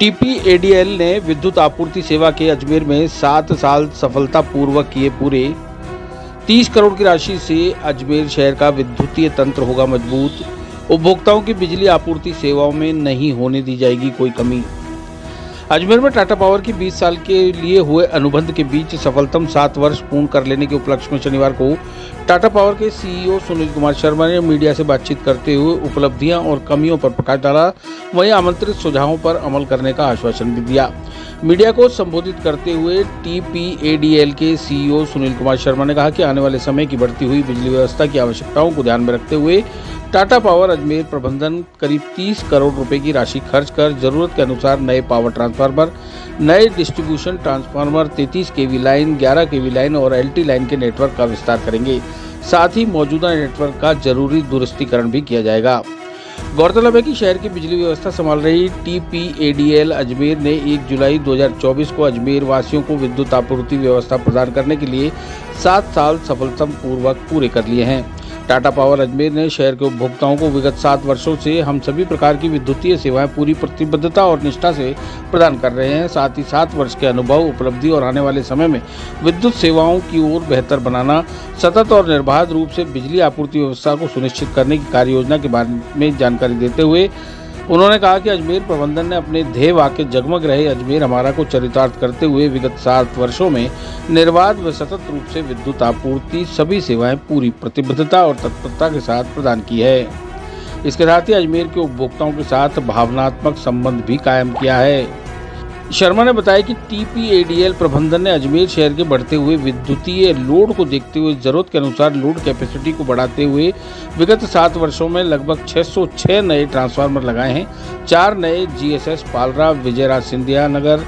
टीपीएडीएल ने विद्युत आपूर्ति सेवा के अजमेर में 7 साल सफलतापूर्वक किए पूरे। 30 करोड़ की राशि से अजमेर शहर का विद्युतीय तंत्र होगा मजबूत। उपभोक्ताओं की बिजली आपूर्ति सेवाओं में नहीं होने दी जाएगी कोई कमी। अजमेर में टाटा पावर की 20 साल के लिए हुए अनुबंध के बीच सफलतम 7 वर्ष पूर्ण कर लेने के उपलक्ष्य में शनिवार को टाटा पावर के सीईओ सुनील कुमार शर्मा ने मीडिया से बातचीत करते हुए उपलब्धियां और कमियों पर प्रकाश डाला, वहीं आमंत्रित सुझावों पर अमल करने का आश्वासन भी दिया। मीडिया को संबोधित करते हुए टीपीएडीएल के सीईओ सुनील कुमार शर्मा ने कहा कि आने वाले समय की बढ़ती हुई बिजली व्यवस्था की आवश्यकताओं को ध्यान में रखते हुए टाटा पावर अजमेर प्रबंधन करीब 30 करोड़ रुपए की राशि खर्च कर जरूरत के अनुसार नए पावर ट्रांसफार्मर, नए डिस्ट्रीब्यूशन ट्रांसफार्मर, 33 केवी लाइन, 11 केवी लाइन और एलटी लाइन के नेटवर्क का विस्तार करेंगे। साथ ही मौजूदा नेटवर्क का जरूरी दुरुस्तीकरण भी किया जाएगा। गौरतलब है कि शहर की बिजली व्यवस्था संभाल रही टीपीएडीएल अजमेर ने 1 जुलाई 2024 को अजमेर वासियों को विद्युत आपूर्ति व्यवस्था प्रदान करने के लिए 7 साल सफलतापूर्वक पूरे कर लिए हैं। टाटा पावर अजमेर ने शहर के उपभोक्ताओं को विगत 7 वर्षों से हम सभी प्रकार की विद्युतीय सेवाएं पूरी प्रतिबद्धता और निष्ठा से प्रदान कर रहे हैं। साथ ही 7 वर्ष के अनुभव, उपलब्धि और आने वाले समय में विद्युत सेवाओं की ओर बेहतर बनाना, सतत और निर्बाध रूप से बिजली आपूर्ति व्यवस्था को सुनिश्चित करने की कार्य योजना के बारे में जानकारी देते हुए उन्होंने कहा कि अजमेर प्रबंधन ने अपने ध्येय वाक्य जगमग रहे अजमेर हमारा को चरितार्थ करते हुए विगत 7 वर्षों में निर्बाध व सतत रूप से विद्युत आपूर्ति सभी सेवाएं पूरी प्रतिबद्धता और तत्परता के साथ प्रदान की है। इसके साथ ही अजमेर के उपभोक्ताओं के साथ भावनात्मक संबंध भी कायम किया है। शर्मा ने बताया कि टीपीएडीएल प्रबंधन ने अजमेर शहर के बढ़ते हुए विद्युतीय लोड को देखते हुए जरूरत के अनुसार लोड कैपेसिटी को बढ़ाते हुए विगत 7 वर्षों में लगभग 606 नए ट्रांसफार्मर लगाए हैं। 4 नए जीएसएस पालरा, विजयराज सिंधिया नगर,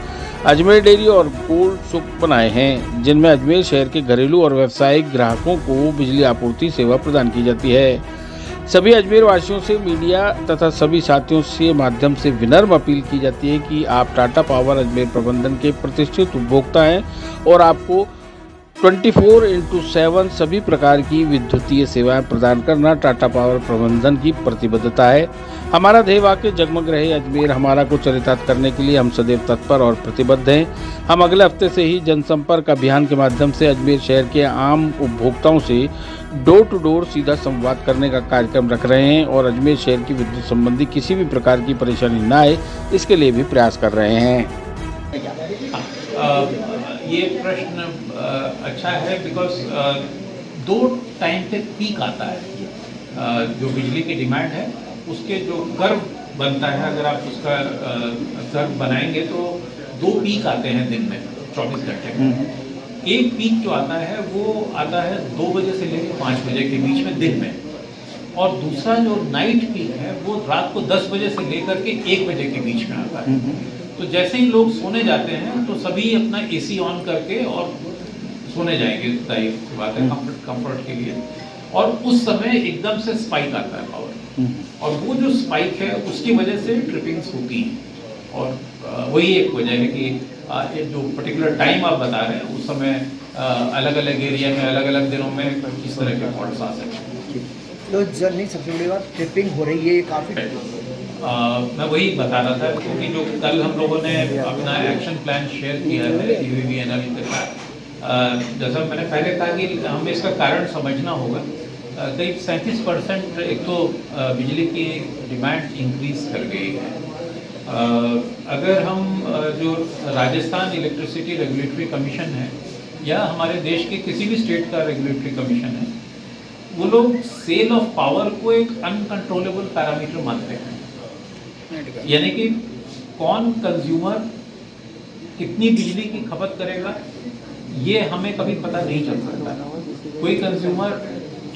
अजमेर डेयरी और गोल्ड सुख बनाए हैं, जिनमें अजमेर शहर के घरेलू और व्यावसायिक ग्राहकों को बिजली आपूर्ति सेवा प्रदान की जाती है। सभी अजमेर वासियों से मीडिया तथा सभी साथियों से माध्यम से विनम्र अपील की जाती है कि आप टाटा पावर अजमेर प्रबंधन के प्रतिष्ठित उपभोक्ता हैं और आपको 24/7 सभी प्रकार की विद्युतीय सेवाएं प्रदान करना टाटा पावर प्रबंधन की प्रतिबद्धता है। हमारा ध्येय वाक्य जगमग रहे अजमेर हमारा को चरितार्थ करने के लिए हम सदैव तत्पर और प्रतिबद्ध हैं। हम अगले हफ्ते से ही जनसंपर्क अभियान के माध्यम से अजमेर शहर के आम उपभोक्ताओं से डोर टू डोर सीधा संवाद करने का कार्यक्रम रख रहे हैं और अजमेर शहर की विद्युत संबंधी किसी भी प्रकार की परेशानी न आए इसके लिए भी प्रयास कर रहे हैं। ये प्रश्न अच्छा है बिकॉज 2 टाइम पे पीक आता है। जो बिजली की डिमांड है उसके जो कर्व बनता है, अगर आप उसका कर्व बनाएंगे तो 2 पीक आते हैं दिन में 24 घंटे में। एक पीक जो आता है वो आता है 2 बजे से लेकर 5 बजे के बीच में दिन में, और दूसरा जो नाइट पीक है वो रात को 10 बजे से लेकर के 1 बजे के बीच में आता है। तो जैसे ही लोग सोने जाते हैं तो सभी अपना एसी ऑन करके और सोने जाएंगे, जाहिर सी बात है कंफर्ट के लिए, और उस समय एकदम से स्पाइक आता है पावर, और वो जो स्पाइक है उसकी वजह से ट्रिपिंग्स होती हैं। और वही एक वजह है कि जो पर्टिकुलर टाइम आप बता रहे हैं उस समय अलग अलग एरिया में अलग अलग दिनों में किस तरह के फॉल्ट्स आ सकते हैं। तो जब नहीं, सबसे बड़ी बात ट्रिपिंग हो रही है काफ़ी। मैं वही बता रहा था क्योंकि जो कल हम लोगों ने अपना एक्शन प्लान शेयर किया है यूवीवीएनएल के साथ, जैसा मैंने पहले कहा कि हमें इसका कारण समझना होगा। करीब 37% एक तो बिजली की डिमांड इंक्रीज कर गई है। अगर हम जो राजस्थान इलेक्ट्रिसिटी रेगुलेटरी कमीशन है या हमारे देश के किसी भी स्टेट का रेगुलेटरी कमीशन है, वो लोग सेल ऑफ पावर को एक अनकंट्रोलेबल पैरामीटर मानते हैं। यानी कि कौन कंज्यूमर कितनी बिजली की खपत करेगा ये हमें कभी पता नहीं चल सकता। कोई कंज्यूमर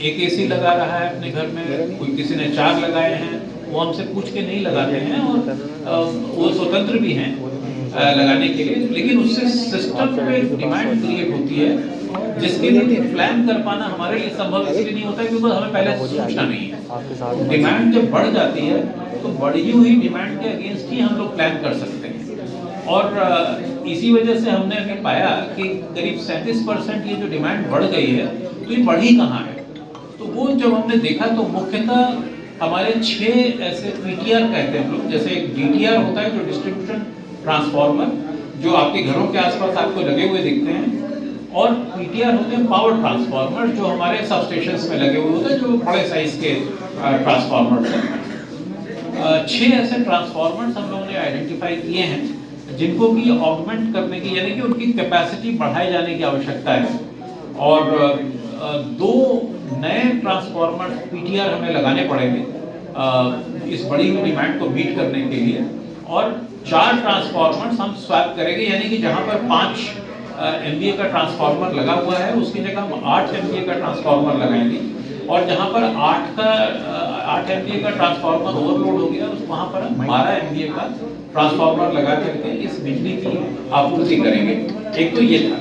एक एसी लगा रहा है अपने घर में, कोई किसी ने 4 लगाए हैं, वो हमसे पूछ के नहीं लगाते हैं, और वो स्वतंत्र भी हैं लगाने के लिए, लेकिन उससे सिस्टम में डिमांड क्रिएट होती है जिसके लिए प्लान कर पाना हमारे लिए संभव इसलिए नहीं होता क्योंकि हमें पहले सोचना नहीं है। डिमांड जब बढ़ जाती है तो बढ़ी हुई डिमांड के अगेंस्ट ही हम लोग प्लान कर सकते हैं, और इसी वजह से हमने अभी पाया कि करीब 37% ये जो डिमांड बढ़ गई है तो ये बढ़ी कहाँ है। तो वो जब हमने देखा तो मुख्यतः हमारे 6 ऐसे पीटीआर कहते हैं लोग, जैसे एक डीटीआर होता है जो डिस्ट्रीब्यूशन ट्रांसफार्मर जो आपके घरों के आसपास आपको लगे हुए दिखते हैं, और पीटीआर होते हैं पावर ट्रांसफार्मर जो हमारे सब स्टेशंस में लगे हुए होते हैं, जो बड़े साइज के ट्रांसफार्मर्स हैं। 6 ऐसे ट्रांसफार्मर्स हम लोगों ने आइडेंटिफाई किए हैं जिनको की ऑगमेंट करने की, यानी कि उनकी कैपेसिटी बढ़ाए जाने की आवश्यकता है, और 2 नए ट्रांसफार्मर पीटीआर हमें लगाने पड़ेंगे इस बड़ी डिमांड को मीट करने के लिए, और 4 ट्रांसफार्मर्स हम स्वैप करेंगे, यानी कि जहां पर 5 MVA का ट्रांसफार्मर लगा हुआ है उसकी जगह हम 8 MVA का ट्रांसफार्मर लगाएंगे, और जहां पर 8 MVA का ट्रांसफार्मर ओवरलोड हो गया वहां पर हम 12 MVA का ट्रांसफार्मर लगा करके इस बिजली की आपूर्ति करेंगे। एक तो ये था।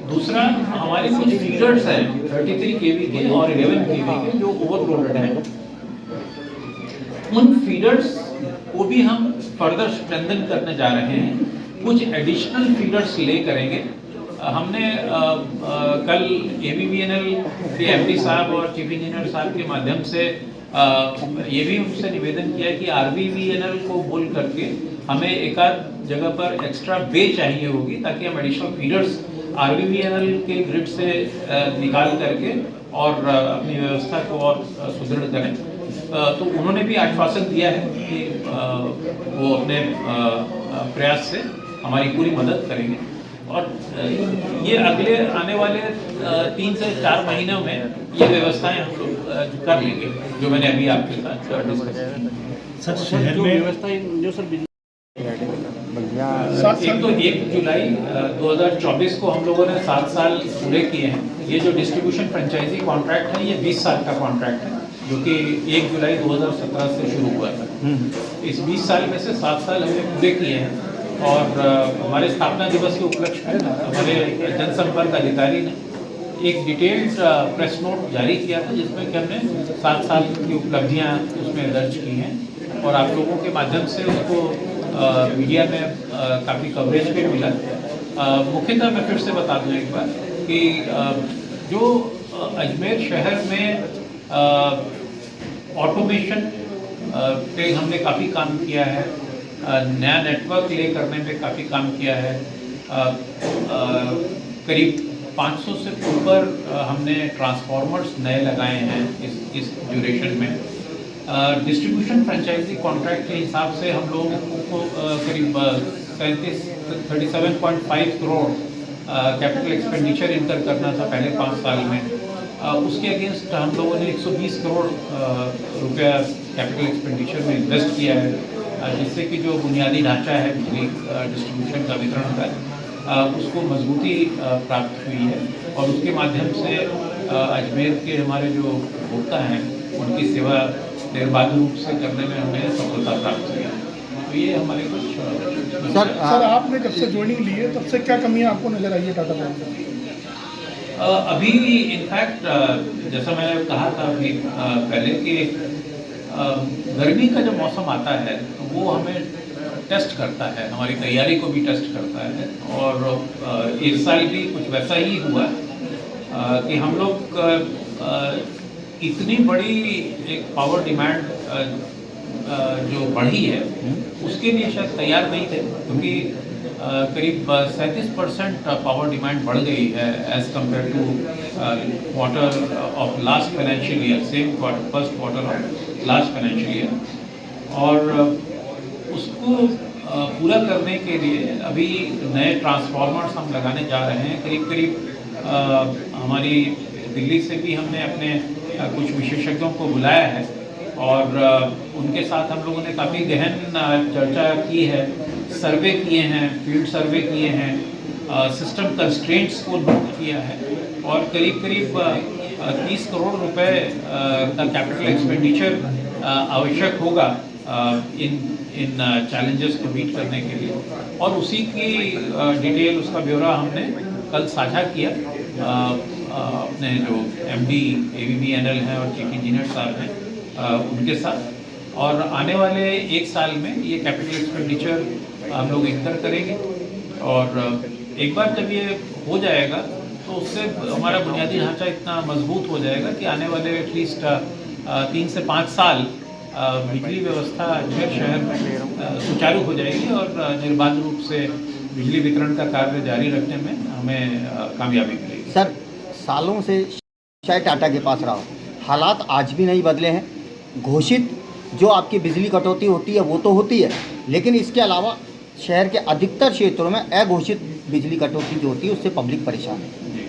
दूसरा, हमारे कुछ फीडर्स हैं 33 kV के और 11 kV के जो ओवरलोडेड हैं, उन फीडर्स को भी हम फर्दर स्ट्रेंथन करने जा रहे हैं, कुछ एडिशनल फीडर्स ले करेंगे। हमने कल AVVNL के MD साहब और चीफ इंजीनियर साहब के माध्यम से ये भी उनसे निवेदन किया कि RVVNL को बोल करके हमें एक आध जगह पर एक्स्ट्रा बे चाहिए होगी, ताकि हम एडिशनल फीडर्स RVVNL के ग्रिड से निकाल करके और अपनी व्यवस्था को और सुदृढ़ करें। तो उन्होंने भी आश्वासन दिया है कि वो अपने प्रयास से हमारी पूरी मदद करेंगे, और ये अगले आने वाले 3 से 4 महीनों में ये व्यवस्थाएं हम लोग कर लेंगे, जो मैंने अभी आपके साथ डिस्कस की। सर शहर में व्यवस्था जो सर एक तो 1 जुलाई 2024 को हम लोगों ने 7 साल पूरे किए हैं। ये जो डिस्ट्रीब्यूशन फ्रेंचाइजी कॉन्ट्रैक्ट है ये 20 साल का कॉन्ट्रैक्ट है, जो कि 1 जुलाई 2017 से शुरू हुआ था। इस 20 साल में से 7 साल हमने पूरे किए हैं, और हमारे स्थापना दिवस के उपलक्ष्य में हमारे जनसंपर्क अधिकारी ने एक डिटेल्ड प्रेस नोट जारी किया था, जिसमें कि हमने 7 साल की उपलब्धियां उसमें दर्ज की हैं, और आप लोगों के माध्यम से उसको मीडिया में काफ़ी कवरेज भी मिला। मुख्यतः मैं फिर से बता दूं एक बार कि जो अजमेर शहर में ऑटोमेशन पे हमने काफ़ी काम किया है, नया नेटवर्क ले करने में काफ़ी काम किया है, करीब 500 से ऊपर हमने ट्रांसफार्मर्स नए लगाए हैं इस ड्यूरेशन में। डिस्ट्रीब्यूशन फ्रेंचाइजी कॉन्ट्रैक्ट के हिसाब से हम लोगों को करीब 37.5 करोड़ कैपिटल एक्सपेंडिचर इनकर करना था पहले 5 साल में। उसके अगेंस्ट हम लोगों ने 120 करोड़ रुपया कैपिटल एक्सपेंडिचर में इन्वेस्ट किया है, जिससे कि जो बुनियादी ढांचा है बिजली डिस्ट्रीब्यूशन का, वितरण का, उसको मजबूती प्राप्त हुई है, और उसके माध्यम से अजमेर के हमारे जो उपभोक्ता हैं उनकी सेवा निर्बाध रूप से करने में हमें सफलता प्राप्त हुई है। तो ये हमारे कुछ सर आपने जब से ज्वाइनिंग ली है तब से क्या कमियां आपको नजर आई है टाटा पावर में? अभी इनफैक्ट जैसा मैंने कहा था अभी पहले कि गर्मी का जब मौसम आता है तो वो हमें टेस्ट करता है, हमारी तैयारी को भी टेस्ट करता है, और इस साल भी कुछ वैसा ही हुआ कि हम लोग इतनी बड़ी एक पावर डिमांड जो बढ़ी है उसके लिए शायद तैयार नहीं थे, क्योंकि करीब 37% पावर डिमांड बढ़ गई है as compare to quarter of last financial year, same quarter first quarter of last financial year, और उसको पूरा करने के लिए अभी नए ट्रांसफार्मर्स हम लगाने जा रहे हैं। करीब करीब हमारी दिल्ली से भी हमने अपने कुछ विशेषज्ञों को बुलाया है, और उनके साथ हम लोगों ने काफ़ी गहन चर्चा की है, सर्वे किए हैं, फील्ड सर्वे किए हैं, सिस्टम कंस्ट्रेंट्स को नोट किया है, और करीब करीब 30 करोड़ रुपए का कैपिटल एक्सपेंडिचर आवश्यक होगा इन चैलेंजेस को मीट करने के लिए, और उसी की डिटेल, उसका ब्यौरा हमने कल साझा किया अपने जो MD AVVNL हैं और चीफ इंजीनियर साहब हैं उनके साथ, और आने वाले 1 साल में ये कैपिटल एक्सपेंडिचर हम लोग इनकर करेंगे, और एक बार जब ये हो जाएगा तो उससे हमारा बुनियादी ढांचा इतना मजबूत हो जाएगा कि आने वाले एटलीस्ट 3 से 5 साल बिजली व्यवस्था अजमेर शहर में सुचारू हो जाएगी और निर्बाध रूप से बिजली वितरण का कार्य जारी रखने में हमें कामयाबी मिलेगी। सर, सालों से शायद टाटा के पास रहा हो, हालात आज भी नहीं बदले हैं। घोषित जो आपकी बिजली कटौती होती है वो तो होती है, लेकिन इसके अलावा शहर के अधिकतर क्षेत्रों में अघोषित बिजली कटौती जो होती है उससे पब्लिक परेशान है। जी,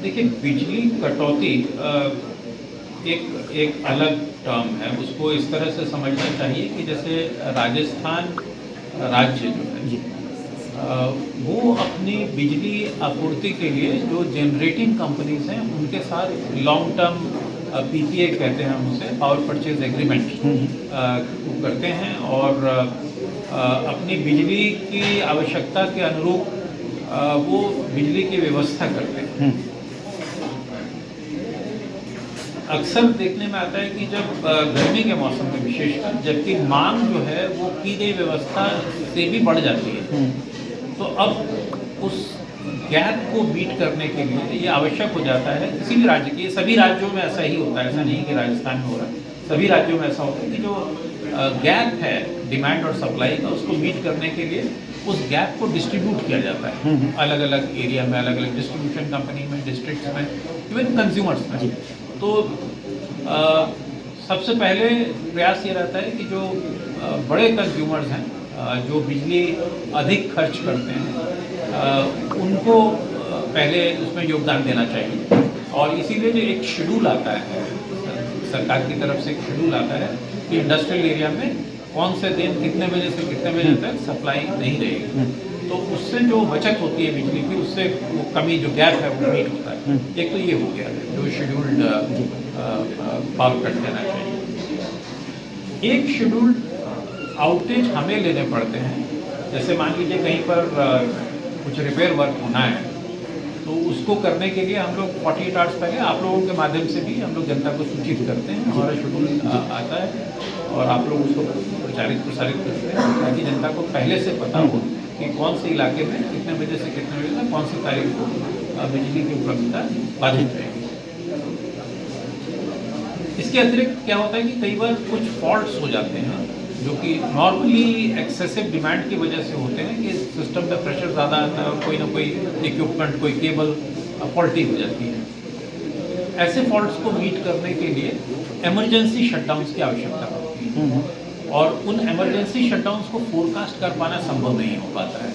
देखिए, बिजली कटौती एक अलग टर्म है। उसको इस तरह से समझना चाहिए कि जैसे राजस्थान राज्य जो है जी, वो अपनी बिजली आपूर्ति के लिए जो जनरेटिंग कंपनीज हैं उनके साथ लॉन्ग टर्म पीपीए कहते हैं हम उसे, पावर परचेज एग्रीमेंट करते हैं और अपनी बिजली की आवश्यकता के अनुरूप वो बिजली की व्यवस्था करते हैं। अक्सर देखने में आता है कि जब गर्मी के मौसम में विशेषकर जबकि मांग जो है वो की गई व्यवस्था से भी बढ़ जाती है, तो अब उस गैप को बीट करने के लिए ये आवश्यक हो जाता है किसी भी राज्य के। सभी राज्यों में ऐसा ही होता है, ऐसा नहीं कि राजस्थान में हो रहा है, सभी राज्यों में ऐसा होता है कि जो गैप है डिमांड और सप्लाई का उसको मीट करने के लिए उस गैप को डिस्ट्रीब्यूट किया जाता है अलग अलग एरिया में, अलग अलग डिस्ट्रीब्यूशन कंपनी में, डिस्ट्रिक्ट्स में, इवन कंज्यूमर्स में। तो सबसे पहले प्रयास ये रहता है कि जो बड़े कंज्यूमर्स हैं जो बिजली अधिक खर्च करते हैं उनको पहले उसमें योगदान देना चाहिए। और इसीलिए जो एक शेड्यूल आता है सरकार की तरफ से, एक शेड्यूल आता है कि इंडस्ट्रियल एरिया में कौन से दिन कितने बजे से कितने बजे तक सप्लाई नहीं रहेगी, तो उससे जो बचत होती है बिजली की, उससे वो कमी जो गैप है वो मीट होता है। एक तो ये हो गया जो शेड्यूल्ड पावर कट देना चाहिए। एक शेड्यूल्ड आउटेज हमें लेने पड़ते हैं, जैसे मान लीजिए कहीं पर कुछ रिपेयर वर्क होना है तो उसको करने के लिए हम लोग 48 आवर्स पहले आप लोगों के माध्यम से भी हम लोग जनता को सूचित करते हैं। हमारा शेड्यूल आता है और आप लोग उसको प्रसारित करते हैं ताकि जनता को पहले से पता हो कि कौन से इलाके में कितने बजे से कितने बजे तक कौन सी तारीख को बिजली की उपलब्धता बाधित रहेगी। इसके अतिरिक्त क्या होता है कि कई बार कुछ फॉल्ट्स हो जाते हैं जो कि नॉर्मली एक्सेसिव डिमांड की वजह से होते हैं कि सिस्टम में प्रेशर ज़्यादा आता है और कोई ना कोई इक्विपमेंट, कोई केबल फॉल्टी हो जाती है। ऐसे फॉल्ट्स को मीट करने के लिए इमरजेंसी शटडाउन्स की आवश्यकता होती है और उन इमरजेंसी शटडाउन्स को फोरकास्ट कर पाना संभव नहीं हो पाता है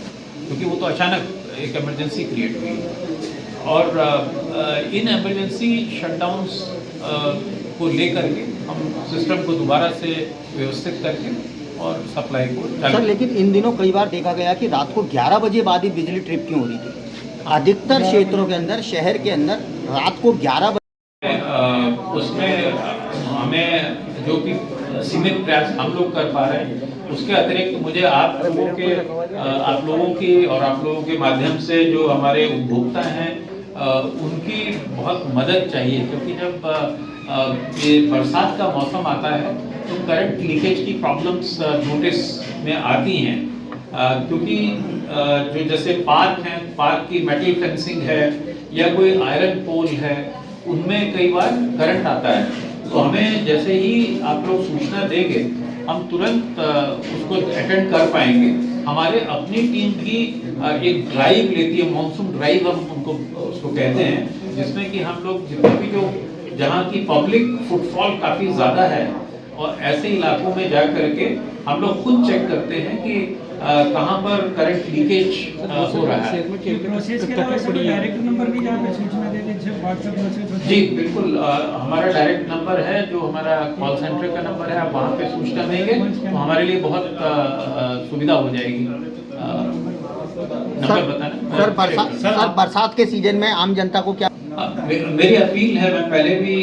क्योंकि वो तो अचानक एक इमरजेंसी क्रिएट हुई है। और इन इमरजेंसी शटडाउन्स को लेकर के हम सिस्टम को दोबारा से व्यवस्थित करके और सप्लाई को सर, लेकिन इन दिनों कई बार देखा गया कि रात को 11 बजे बाद ही बिजली ट्रिप क्यों हो रही थी? अधिकतर क्षेत्रों के अंदर, शहर के अंदर रात को 11 बजे उसमें हमें जो भी सीमित प्रयास हम लोग कर पा रहे हैं उसके अतिरिक्त मुझे आप लोगों की और आप लोगों के माध्यम से जो हमारे उपभोक्ता हैं उनकी बहुत मदद चाहिए क्योंकि जब ये बरसात का मौसम आता है तो करंट लीकेज की प्रॉब्लम्स नोटिस में आती हैं क्योंकि जो जैसे पार्क हैं, पार्क की मेटल फेंसिंग है या कोई आयरन पोल है, उनमें कई बार करंट आता है। तो हमें जैसे ही आप लोग सूचना देंगे हम तुरंत उसको अटेंड कर पाएंगे। हमारे अपनी टीम भी एक ड्राइव लेती है, मॉनसून ड्राइव हम उनको उसको कहते हैं, जिसमें कि हम लोग जितने भी जो जहाँ की पब्लिक फुटफॉल काफ़ी ज़्यादा है और ऐसे इलाकों में जा करके हम लोग खुद चेक करते हैं कि कहाँ पर करंट लीकेज हो रहा है। प्रोसेस के अलावा इसमें डायरेक्ट नंबर भी जहाँ पे सूचना देते हैं, व्हाट्सएप मैसेज? जी बिल्कुल, हमारा डायरेक्ट नंबर है जो हमारा कॉल सेंटर का नंबर है, आप वहाँ पे सूचना देंगे तो हमारे लिए बहुत सुविधा हो जाएगी। नंबर बताना सर, बरसात के सीजन में आम जनता को क्या? मेरी अपील है, मैं पहले भी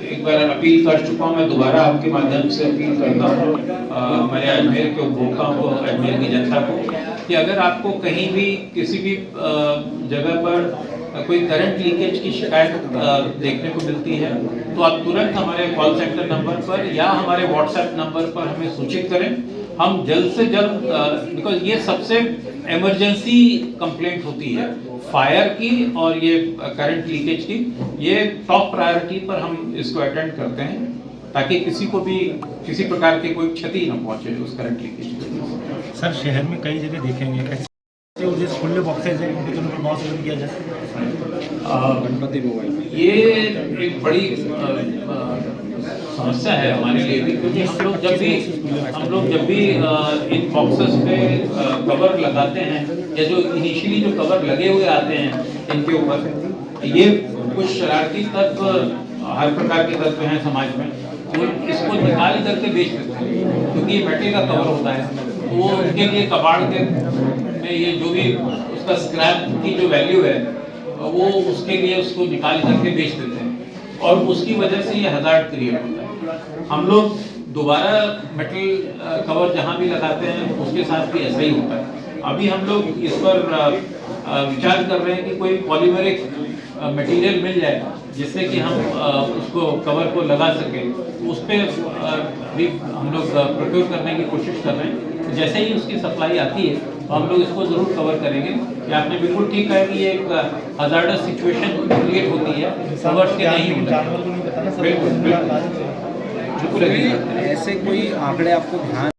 एक बार अपील कर चुका हूँ, मैं दोबारा आपके माध्यम से अपील करता हूँ मेरे अजमेर के उपभोक्ताओं को, अजमेर की जनता को, कि अगर आपको कहीं भी किसी भी जगह पर कोई करंट लीकेज की शिकायत देखने को मिलती है तो आप तुरंत हमारे कॉल सेंटर नंबर पर या हमारे व्हाट्सएप नंबर पर हमें सूचित करें। हम जल्द से जल्द, बिकॉज ये सबसे इमरजेंसी कंप्लेंट होती है फायर की और ये करंट लीकेज की, ये टॉप प्रायोरिटी पर हम इसको अटेंड करते हैं ताकि किसी को भी किसी प्रकार की कोई क्षति न पहुंचे उस करंट लीकेज की वजह से। सर शहर में कई जगह देखेंगे ऐसे जैसे खुले बॉक्सेज हैं उनके तो बहुत सेवन किया जाए। गणपति मोबाइल ये एक बड़ी समस्या है हमारे लिए भी, क्योंकि हम लोग जब भी इन बॉक्सेस पे कवर लगाते हैं या जो इनिशियली जो कवर लगे हुए आते हैं इनके ऊपर, ये कुछ शरारती तत्व हर प्रकार के तत्व हैं समाज में, वो इसको निकाल करके बेच देते हैं, क्योंकि ये मेटल का कवर होता है। तो वो उनके लिए कबाड़ के में ये जो भी उसका स्क्रैप की जो वैल्यू है वो उसके लिए उसको निकाल करके बेच देते हैं, और उसकी वजह से ये हज़ार्ड क्रिएट होता है। हम लोग दोबारा मेटल कवर जहाँ भी लगाते हैं उसके साथ भी ऐसा ही होता है। अभी हम लोग इस पर विचार कर रहे हैं कि कोई पॉलीमरिक मटेरियल मिल जाए जिससे कि हम उसको कवर को लगा सकें, उस पर भी हम लोग प्रोक्योर करने की कोशिश कर रहे हैं। जैसे ही उसकी सप्लाई आती है तो हम लोग इसको ज़रूर कवर करेंगे। कि आपने बिल्कुल ठीक कहा कि ये एक हज़ार्डस सिचुएशन क्रिएट होती है, कवर्स के नहीं होता। जानवर को नहीं बताना सर, बिल्कुल ऐसे कोई आंकड़े आपको ध्यान